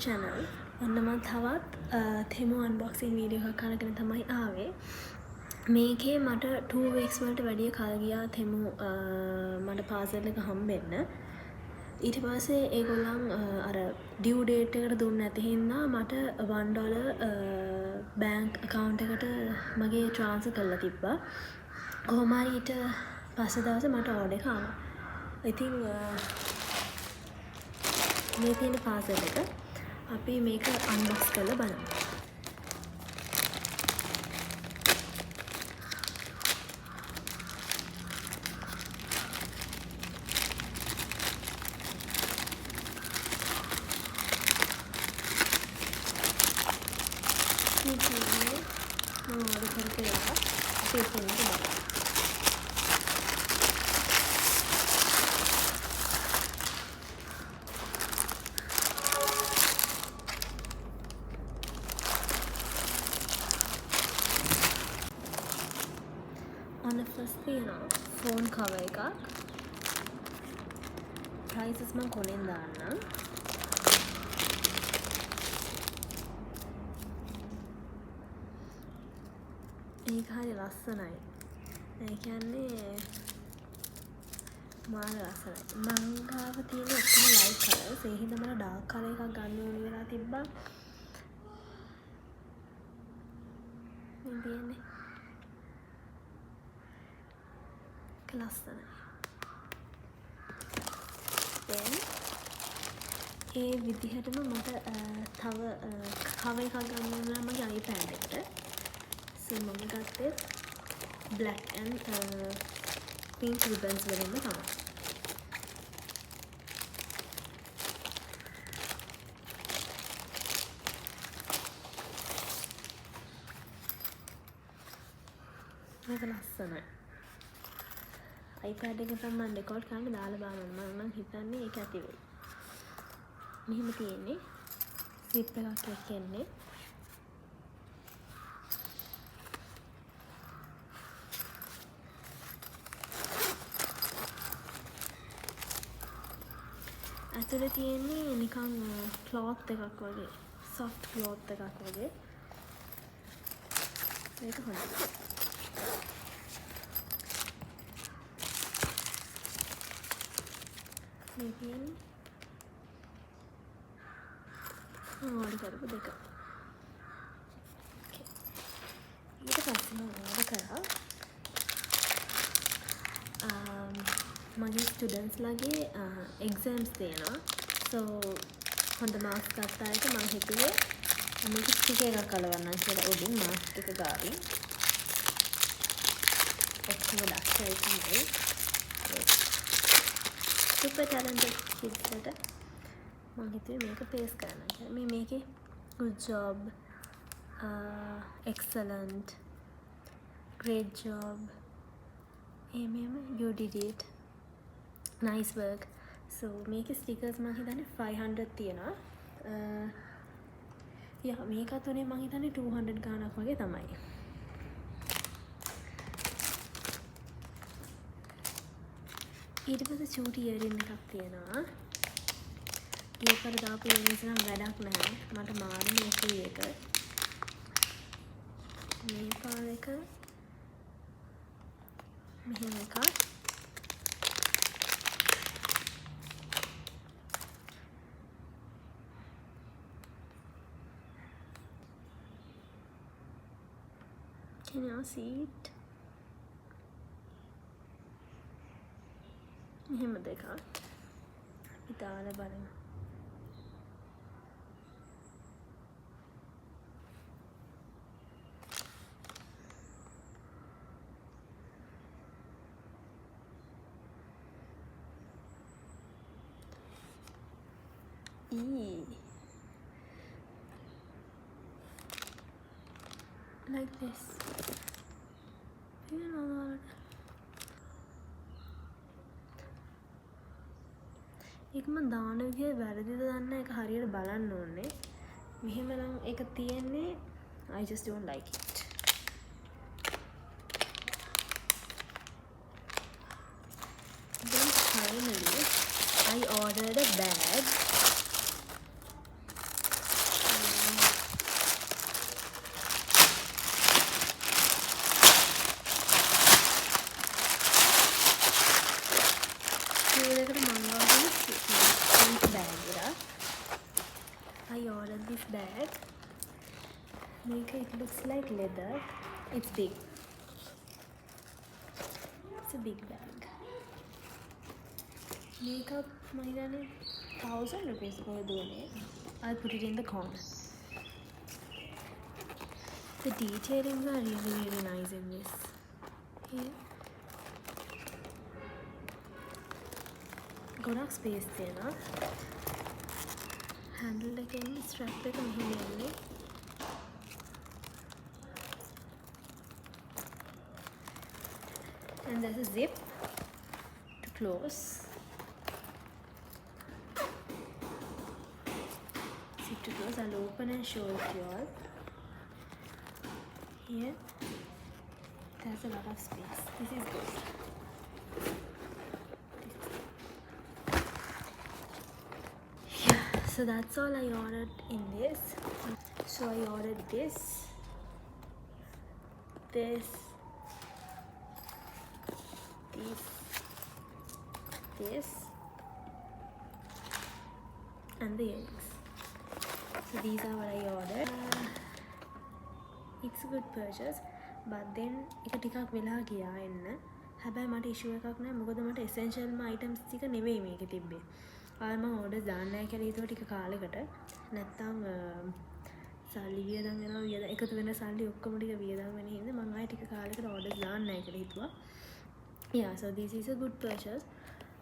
channel. ඔන්න මම තවත් තෙමු unboxing වීඩියෝ එකක් අරගෙන තමයි ආවේ. මේකේ මට 2 weeks වලට වැඩිය කල් ගියා තෙමු මට parcel එක හම්බෙන්න. ඊට පස්සේ ඒගොල්ලන් අර due date එකට දුන්නේ නැති හින්දා මට $1 bank account එකට මගේ transfer කරලා තිබ්බා. කොහොම හරි ඊට පස්සේ දවසේ මට order එක ආවා. ඉතින් මේ තියෙන parcel එක අපි මේක unbox කරලා බලමු. මම order කරලා අපි ඉතින් බලමු. On the first තියෙනවා phone cover එකක්. prices මම කොලෙන් දාන්නම්. ඒක හරි ලස්සනයි. ඒ කියන්නේ මාර ලස්සනයි. මං ගාව තියෙන ඔක්කොම light colors. ඒ හින්දා මම dark color එකක් ගන්න ඕන වෙලා තිබ්බා. ඉතින් ලස්සනයි. then ඒ විදිහටම මට තව cover එකක් ගන්න ඕන නම් මගේ iPad එකට. so මම ගත්තේ black and pink ribbons වලින්ම තමයි. මේක ලස්සනයි. iPad එකෙන් තමයි මම රෙකෝඩ් කරන්න දාලා බලන්න. මම හිතන්නේ ඒක ඇති වෙයි. මෙහෙම තියෙන්නේ zip එකක් එක්කන්නේ. ඇතුලේ තියෙන්නේ නිකන් cloth එකක් වගේ. soft cloth එකක් වගේ. මේක හොඳයි. මේකෙන් ඕඩර් කරපු දෙක. ඊට පස්සේ මම ඕඩර් කරා මගේ ස්ටුඩන්ට්ස් ලගේ එක්සෑම්ස් තියෙනවා. so හොඳ මාක්ස් ගත්ත අයට මම හිතුවේ මේක ස්ටික් එකක් අලවන්නම් කියලා උඩින් මාක්ස් ටික ගාවින්. ඔක්කොම ලස්සනයි තමයි. super talented kids ට මම හිතුවේ මේක පේස් කරන්න කියලා. මේකේ good job, excellent, great job, you did it, nice work. so මේකේ stickers මම හිතන්නේ 500 තියෙනවා. මේකත් උනේ මම හිතන්නේ 200 ගාණක් වගේ තමයි. ඊට පස්සේ චූටි ඉයරින් එකක් තියෙනවා. ඊපර දාපු ඉයරින්ස් නම් වැඩක් නැහැ. මට මාරම ඕකේ ඒක. මේ පාර එක මෙහෙම එකක්. Can you see it? මෙහෙම දෙකක් ඉතාල බලන්න. like this. ඒක මම දාන විදිය වැරදිද දන්න එක හරියට බලන්න ඕනේ. මෙහෙම නම් ඒක තියෙන්නේ I just don't like it. then finally I ordered a bag it looks like leather. It's big. It's a big bag. Makeup maigane 1,000 rupees for doing. I'll put it in the corner. The detailing are really nice in this. Here. ගොඩක් space තියෙනවා. Handle එකෙන් strap එක මෙහෙම යන්නේ. And there's a zip to close. Zip to close. I'll open and show it to you all. Here, there's a lot of space. This is good. So that's all I ordered in this. So I ordered this, and the eggs. So these are what I ordered. It's a good purchase, but then එක ටිකක් වෙලා ගියා එන්න. හැබැයි මට ඉෂුව එකක් නැහැ. මොකද මට essential items ටික නෙවෙයි මේකේ තිබ්බේ. මම ඕඩර් දාන්න නැහැ කියලා හිතුවා ටික කාලෙකට. නැත්තම් සල්ලි වියදම් වෙනවා එකතු වෙන සල්ලි ඔක්කොම ටික වියදම් වෙන හින්දා මම ආයෙ ටික කාලෙකට ඕඩර් දාන්න නැහැ කියලා හිතුවා. Yeah, so this is a good purchase.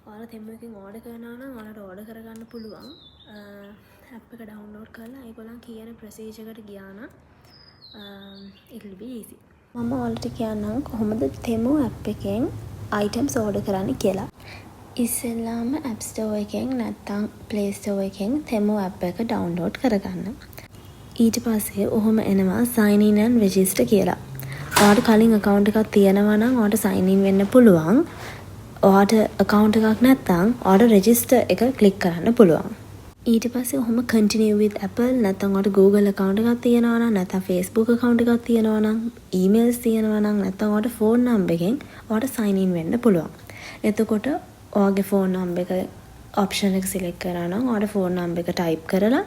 ඔයාලා තෙම්ම එකෙන් ඕඩර් කරනවා නම් ඔයාලට ඕඩර් කරගන්න පුළුවන්. app එක download කරලා ඒගොල්ලන් කියන procedure එකට ගියා නම් it will be easy. මම ඔයාලට කියන්නම් කොහොමද තෙමු app එකෙන් items order කරන්න කියලා. ඉස්සෙල්ලාම App Store එකෙන් නැත්නම් Play Store එකෙන් තෙමු app එක download කරගන්න. ඊට පස්සේ ඔහොම එනවා sign in and register කියලා. ඔයාලට කලින් account එකක් තියෙනවා නම් ඔයාලට sign in වෙන්න පුළුවන්. ඔයාලට account එකක් නැත්නම් ඔයාලට register එක click කරන්න පුළුවන්. ඊට පස්සේ ඔහොම continue with Apple නැත්නම් ඔයාලට Google account එකක් තියෙනවා නම් නැත්නම් Facebook account එකක් තියෙනවා නම් emails තියෙනවා නම් නැත්නම් ඔයාලට phone number එකෙන් ඔයාලට sign in වෙන්න පුළුවන්. එතකොට ඔයාගේ phone number එක option එක select කරා නම් ඔයාලට phone number එක type කරලා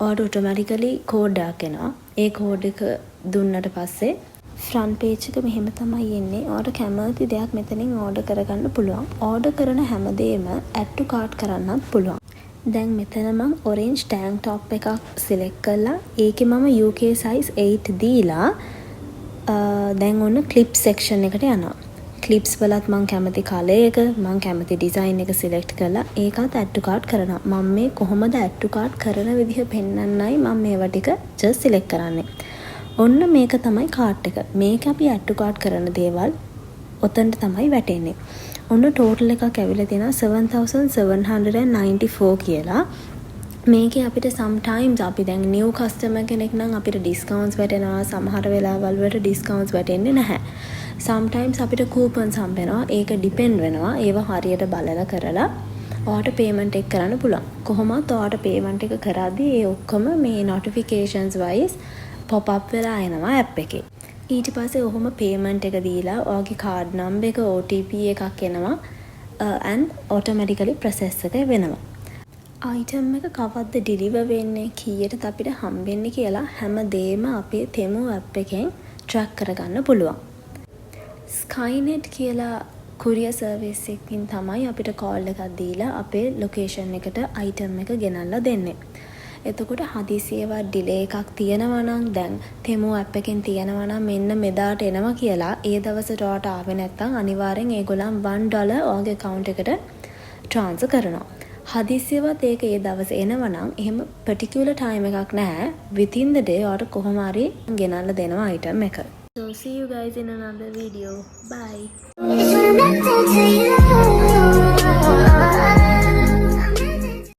ඔයාලට automatically code එකක් එනවා. ඒ code එක දුන්නට පස්සේ front page එක මෙහෙම තමයි එන්නේ. ඔයාලට කැමති දෙයක් මෙතනින් order කරගන්න පුළුවන්. order කරන හැමදේම add to cart කරන්නත් පුළුවන්. දැන් මෙතන මම orange tank top එකක් select කරලා ඒකේ මම UK size 8 දීලා දැන් ඔන්න clip section එකට යනවා. clips වලත් මම කැමති color එක මම කැමති design එක select කරලා ඒකත් add to cart කරනවා. මම මේ කොහොමද add to cart කරන විදිහ පෙන්වන්නයි මම මේවා ටික just select කරන්නේ. ඔන්න මේක තමයි cart එක. මේක අපි add to cart කරන දේවල් ඔතනට තමයි වැටෙන්නේ. ඔන්න total එකක් ඇවිල්ලා තියෙනවා 7794 කියලා. මේකේ අපිට sometimes අපි දැන් new customer කෙනෙක් නම් අපිට discounts වැටෙනවා. සමහර වෙලාවල් වලට discounts වැටෙන්නේ නැහැ. sometimes අපිට coupons හම්බෙනවා. ඒක depend වෙනවා. ඒව හරියට බලලා කරලා ඔයාලට payment එක කරන්න පුළුවන්. කොහොමද ඔයාලට payment එක කරද්දී ඒ ඔක්කොම මේ notifications wise pop up වෙලා එනවා app එකේ. ඊට පස්සේ ඔහොම payment එක දීලා ඔයාගේ card number එක OTP එකක් එනවා and automatically process එක වෙනවා. item එක කවද්ද deliver වෙන්නේ කීයටද අපිට හම්බෙන්නේ කියලා හැමදේම අපේ තෙමු app එකෙන් track කරගන්න පුළුවන්. Skynet කියලා courier service එකකින් තමයි අපිට call එකක් දීලා අපේ location එකට item එක ගෙනල්ලා දෙන්නේ. එතකොට හදිසියේවත් delay එකක් තියෙනවා නම් දැන් තෙමු app එකෙන් තියෙනවා නම් මෙන්න මෙදාට එනවා කියලා ඒ දවසට ඔයාට ආවේ නැත්නම් අනිවාර්යෙන් ඒගොල්ලන් $1 ඔයාගේ account එකට transfer කරනවා. හදිසියේවත් ඒක ඒ දවසේ එනවා නම් එහෙම particular time එකක් නැහැ. within the day ඔයාට කොහොම හරි ගෙනල්ලා දෙනවා item එක. So see you guys in another video. Bye.